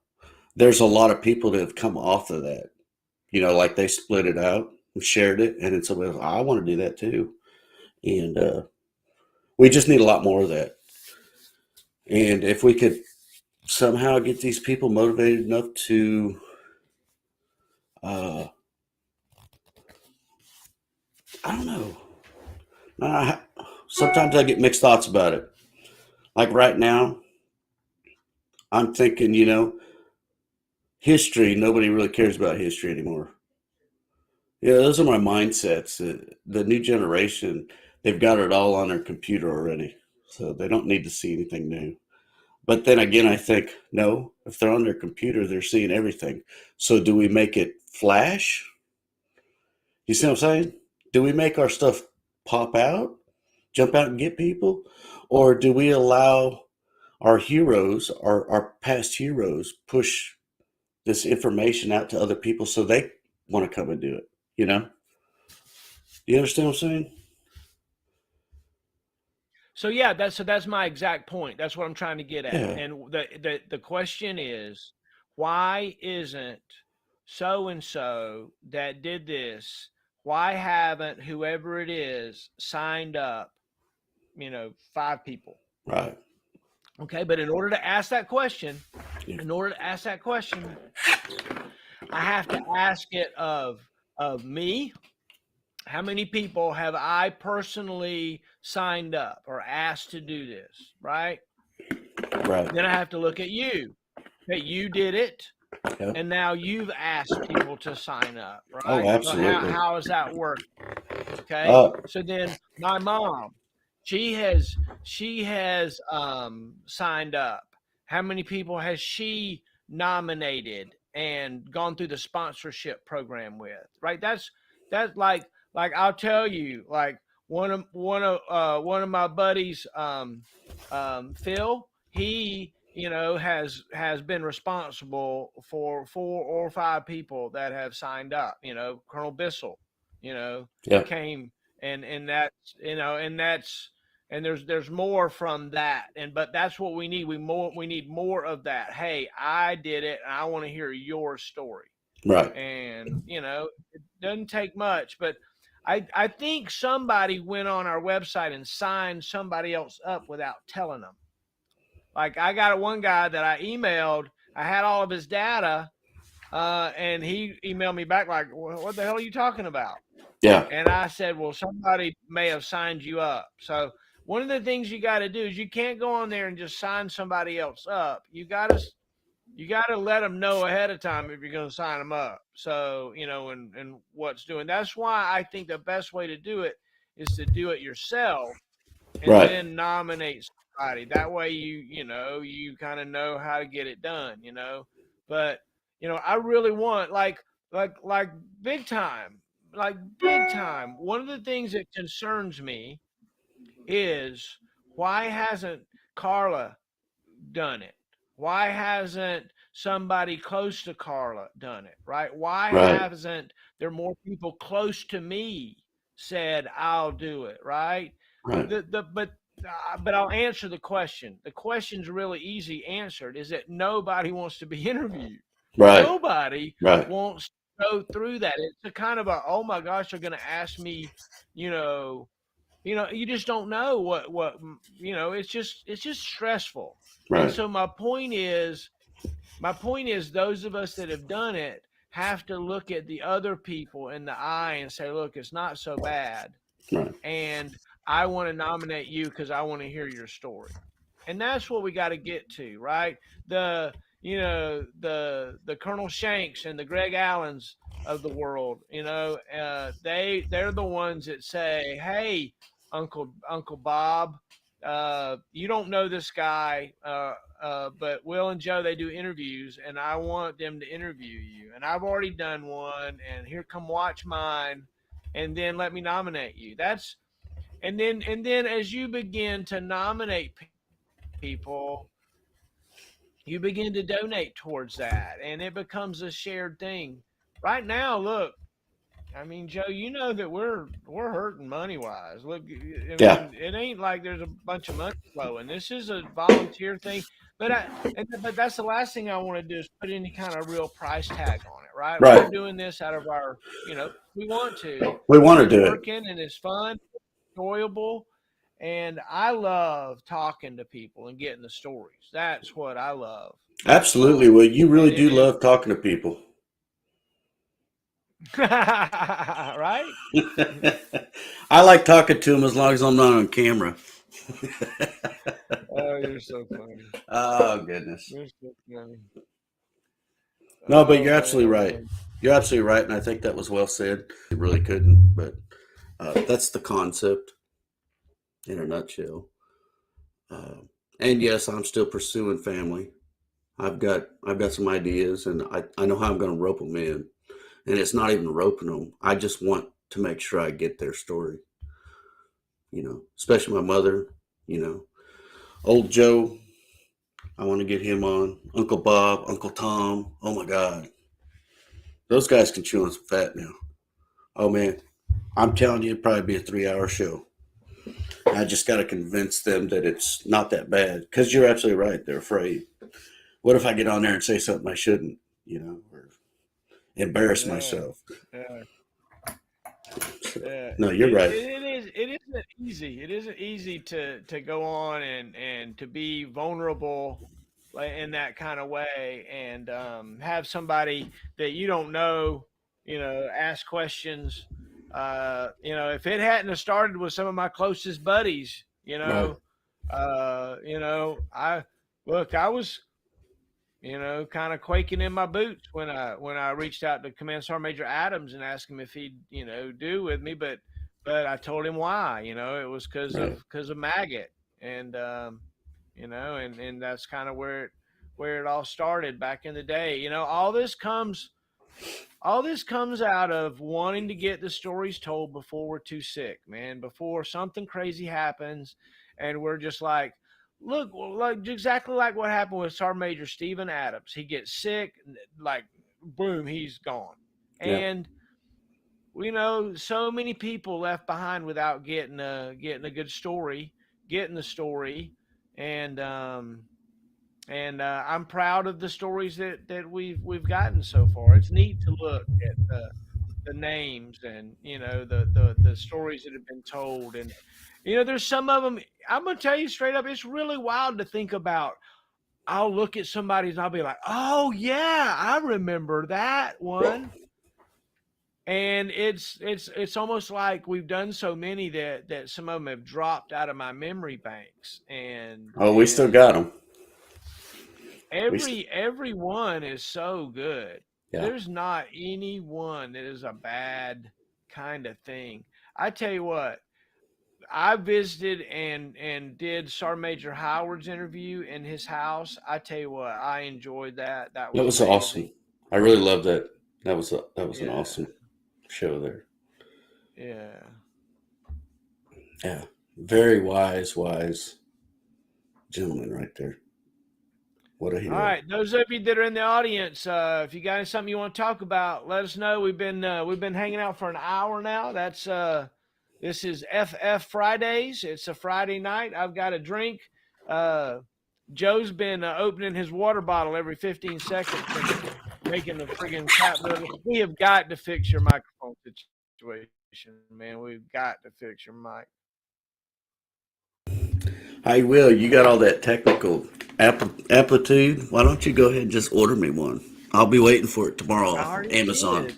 there's a lot of people that have come off of that. Like they split it out and shared it, and then somebody else, I want to do that too. And we just need a lot more of that. And if we could somehow get these people motivated enough to I don't know. Sometimes I get mixed thoughts about it. Like right now, I'm thinking, history, nobody really cares about history anymore. Those are my mindsets. The new generation, they've got it all on their computer already, so they don't need to see anything new. But then again, I think, no, if they're on their computer, they're seeing everything. So do we make it flash? You see what I'm saying? Do we make our stuff pop out, jump out and get people? Or do we allow our heroes, our past heroes, push this information out to other people so they want to come and do it? You understand what I'm saying? So yeah, that's my exact point. That's what I'm trying to get at. Yeah. And the question is, why isn't so-and-so that did this, why haven't whoever it is signed up, 5 people? Right. Okay, but in order to ask that question, Yeah. I have to ask it of me. How many people have I personally signed up or asked to do this, right? Right. Then I have to look at you. Hey, you did it, Yeah. and now you've asked people to sign up, right? Oh, So absolutely. how does that work? Okay. So then my mom, she has signed up. How many people has she nominated and gone through the sponsorship program with? Right. That's like I'll tell you, like one of my buddies, Phil, he has been responsible for 4 or 5 people that have signed up. Colonel Bissell, Yeah. came, and that's and there's more from that, but that's what we need. We need more of that. Hey, I did it, and I want to hear your story. Right. And it doesn't take much, but I think somebody went on our website and signed somebody else up without telling them. Like, I got one guy that I emailed, I had all of his data, and he emailed me back like, what the hell are you talking about? Yeah. And I said, well, somebody may have signed you up. So one of the things you got to do is you can't go on there and just sign somebody else up. You got to let them know ahead of time if you're going to sign them up. So, and what's doing. That's why I think the best way to do it is to do it yourself and Right. then nominate somebody. That way you kind of know how to get it done, But, I really want like big time. Like big time. One of the things that concerns me is, why hasn't Carla done it? Why hasn't somebody close to Carla done it? Right? Why Right. hasn't there more people close to me said I'll do it? Right? Right. But I'll answer the question. The question's really easy answered. Is that nobody wants to be interviewed? Right. Nobody Right. wants to go through that. It's a kind of oh my gosh, they're going to ask me, you just don't know what it's just stressful. Right. And so my point is those of us that have done it have to look at the other people in the eye and say, look, it's not so bad. Right. And I want to nominate you because I want to hear your story. And that's what we got to get to, right? The Colonel Shanks and the Greg Allens of the world, they're the ones that say, hey, Uncle Bob, you don't know this guy, but Will and Joe, they do interviews, and I want them to interview you. And I've already done one, and here, come watch mine, and then let me nominate you. And then as you begin to nominate people, you begin to donate towards that, and it becomes a shared thing. Right now, look, I mean, Joe, that we're hurting money wise. Look, Yeah. it ain't like there's a bunch of money flowing. This is a volunteer thing, but that's the last thing I want to do is put any kind of real price tag on it, right? Right. We're doing this out of our, we want to. We want to It's do it. working, and it's fun, enjoyable, and I love talking to people and getting the stories. That's what I love. Absolutely. Well, you really do love talking to people. Right? I like talking to them as long as I'm not on camera. Oh, you're so funny. Oh, goodness. You're so funny. No, but you're absolutely right. You're absolutely right, and I think that was well said. It really couldn't, but that's the concept in a nutshell. And yes, I'm still pursuing family. I've got some ideas, and I know how I'm going to rope them in. And it's not even roping them. I just want to make sure I get their story. Especially my mother, old Joe. I want to get him on. Uncle Bob, Uncle Tom. Oh my God. Those guys can chew on some fat now. Oh man. I'm telling you, it'd probably be a 3-hour show. I just got to convince them that it's not that bad. Because you're absolutely right. They're afraid. what if I get on there and say something I shouldn't, or embarrass Yeah. myself? Yeah. Yeah. No, you're right. It isn't easy. It isn't easy to go on and to be vulnerable like in that kind of way and have somebody that you don't know, ask questions. If it hadn't have started with some of my closest buddies, Right. I was kind of quaking in my boots when I reached out to Command Sergeant Major Adams and asked him if he'd do with me, but I told him why. It was because Right. of Maggot, and and that's kind of where it all started back in the day. All this comes out of wanting to get the stories told before we're too sick, man. Before something crazy happens, and we're just like, look, like exactly like what happened with Sergeant Major Stephen Adams. He gets sick, like boom, he's gone. Yeah. And so many people left behind without getting a good story, getting the story, and I'm proud of the stories that we've gotten so far. It's neat to look at the names and the stories that have been told, and there's some of them. I'm gonna tell you straight up, it's really wild to think about. I'll look at somebody's and I'll be like, oh yeah, I remember that one. And it's almost like we've done so many that some of them have dropped out of my memory banks. And We still got them. every one is so good. Yeah. There's not any one that is a bad kind of thing. I tell you what, I visited and did Sergeant Major Howard's interview in his house. I tell you what, I enjoyed that. That was That was amazing. awesome. I really loved that. That was an Yeah. awesome show there. Yeah. Yeah. Very wise gentleman right there. What a hero. All right, those of you that are in the audience, if you got something you want to talk about, let us know. We've been hanging out for an hour now. That's this is FF Fridays. It's a Friday night. I've got a drink. Joe's been opening his water bottle every 15 seconds and making a friggin' tap. We have got to fix your microphone situation, man. We've got to fix your mic. Hey, Will, you got all that technical aptitude. Why don't you go ahead and just order me one? I'll be waiting for it tomorrow I off already Amazon. did.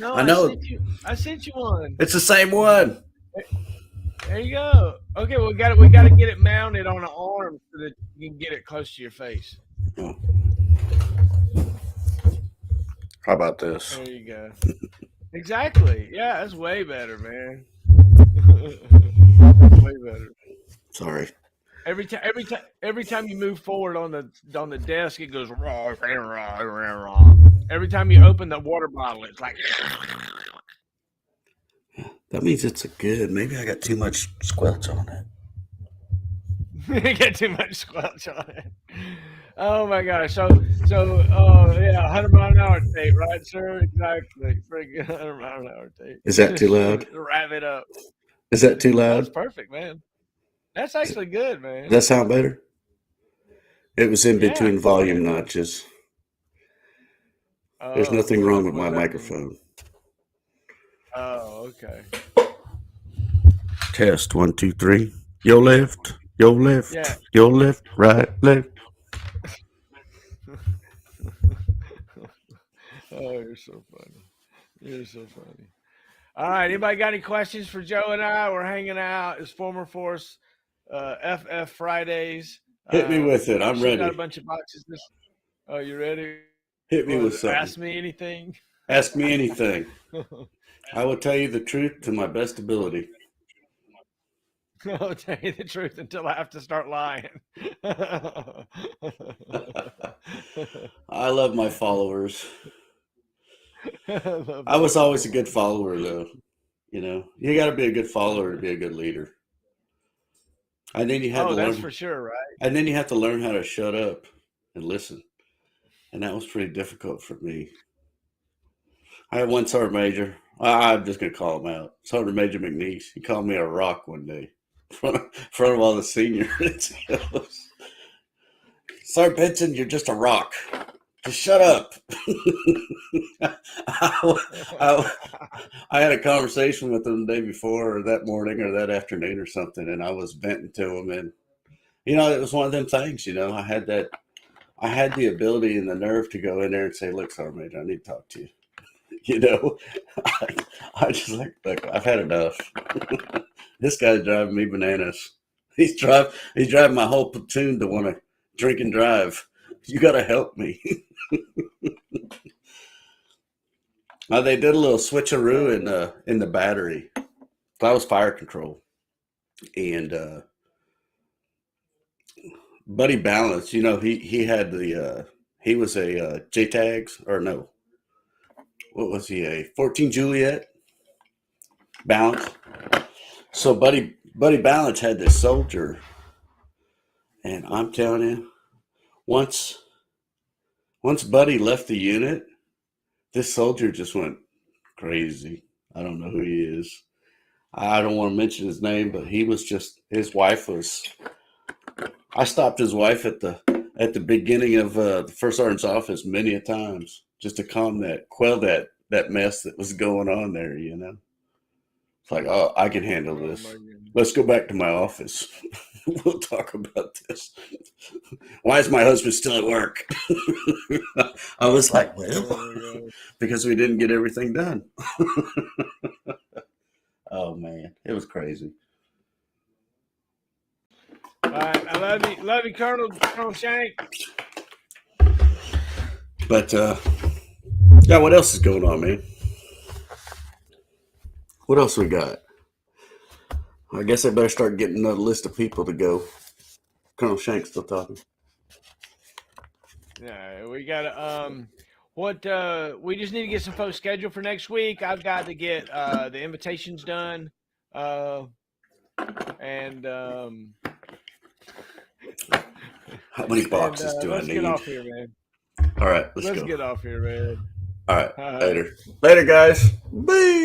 No, I know. I sent you one. It's the same one. There you go. Okay, we got to get it mounted on an arm so that you can get it close to your face. Oh. How about this? There you go. Exactly. Yeah, that's way better, man. Way better. Sorry. Every time you move forward on the desk, it goes raw, raw, raw. Every time you open the water bottle, it's like. That means it's a good. Maybe I got too much squelch on it. You get too much squelch on it. Oh my gosh! So yeah, 100-mile-an-hour tape, right, sir? Exactly. Friggin' 100-mile-an-hour tape. Is that too loud? Wrap it up. Is that too loud? That's perfect, man. That's actually good, man. Does that sound better? It was in Yeah. between volume notches. There's Oh, nothing wrong with what my does that mean? microphone. Oh, okay. Test 1, 2, 3. Your left, your left, Yeah. your left, right, left. Oh, you're so funny. You're so funny. All right, anybody got any questions for Joe and I? We're hanging out. It's Former Force FF Fridays. Hit me with it. I'm she's ready. got a bunch of boxes. Oh, you ready? Hit me with something. Ask me anything. Ask me anything. I will tell you the truth to my best ability. I'll tell you the truth until I have to start lying. I love my followers. I was always a good follower, though. You got to be a good follower to be a good leader. And then you have to that's learn. for sure, right? And then you have to learn how to shut up and listen. And that was pretty difficult for me. I had one Sergeant Major. I'm just going to call him out. Sergeant Major McNeese. He called me a rock one day in front of all the seniors. He Sergeant Benson, you're just a rock. Just shut up. I, I had a conversation with him the day before or that morning or that afternoon or something, and I was venting to him, and it was one of them things. I had the ability and the nerve to go in there and say, "Look, Sergeant Major, I need to talk to you." I just like, look, I've had enough. This guy's driving me bananas. He's driving my whole platoon to want to drink and drive. You got to help me. Now they did a little switcheroo in the battery. That was fire control, and Buddy Balance. He had he was a JTAGs, or no, what was he, a 14 Juliet Balance. So Buddy Balance had this soldier, and I'm telling you, once Buddy left the unit, this soldier just went crazy. I don't know who he is. I don't want to mention his name, but his wife was. I stopped his wife at the beginning of the first sergeant's office many a times just to quell that mess that was going on there. It's like, oh, I can handle this. Let's go back to my office. We'll talk about this. Why is my husband still at work? I was like, well, because we didn't get everything done. Oh man, it was crazy. All right, I love you, Colonel Shank. But yeah, what else is going on, man? What else we got? I guess I better start getting another list of people to go. Colonel Shank's still talking. Yeah, we got we just need to get some folks scheduled for next week. I've got to get the invitations done, and how many boxes do I need? Let's get off here, man. All right, let's go. Let's get off here, man. All right, later, guys. Bye.